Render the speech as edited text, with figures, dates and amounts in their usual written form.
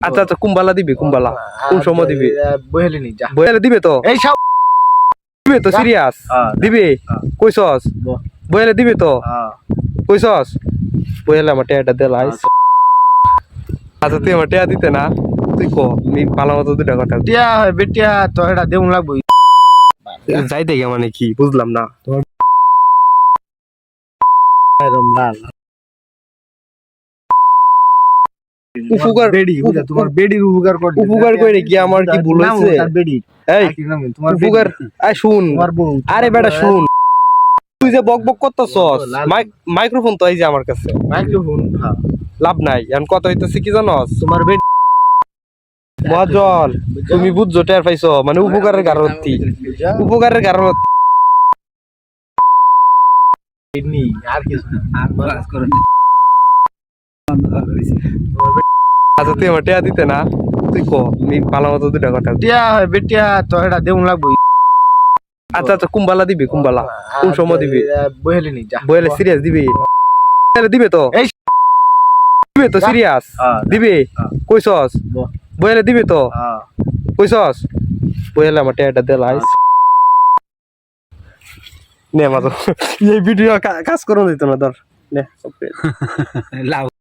আচ্ছা আচ্ছা কুম্বালা দিবি কুম্বালা কোন সময় দিবি বহেলি নি যা বয়ালে দিবে তো এই সব দিবে তো সিরিয়াস দিবি কইছস বয়ালে দিবে তো কইছস বয়ালে আমার টেয়াটা দে লাইস আচ্ছা তুই আমার টেয়া দিতে না তুই কো আমি পালা মতো দুটা কথা টিয়া বেটিয়া তো এটা দেউন লাগবো যাই দেখে মানে কি বুঝলাম না উপকার বেডি বুঝা তোমার বেডির উপকার করে উপকার করে কি আমার কি ভুল হইছে তার বেডি এই তোমার উপকার আই শুন তোমার বউ আরে বেটা শুন তুই যে বক বক করতেছস মাইক্রোফোন তো এই যে আমার কাছে মাইক্রোফোন লাভ নাই এখন কথা হইতেছে কি জানস তোমার বেডি মজল তুমি বুঝছো টের পাইছো মানে উপকারের গারতি উপকারের গারত নি আর কিছু না আর বাস করে আচ্ছা তুই আমার টেয়া দিতে না তুই কো আমি পালা মতো দুটা কথা টিয়া বেটিয়া তো এটা দেউন লাগবো আচ্ছা আচ্ছা কুম্বালা দিবি কুম্বালা কোন সময় দিবি বহেলি নি যা বয়ালে সিরিয়াস দিবি বয়ালে দিবে তো এই দিবে তো সিরিয়াস দিবি কইছস বয়ালে দিবে তো কইছস বয়ালে আমার টেয়াটা দে লাইস নে মাতো এই ভিডিও কাজ করো দিত না ধর নে সব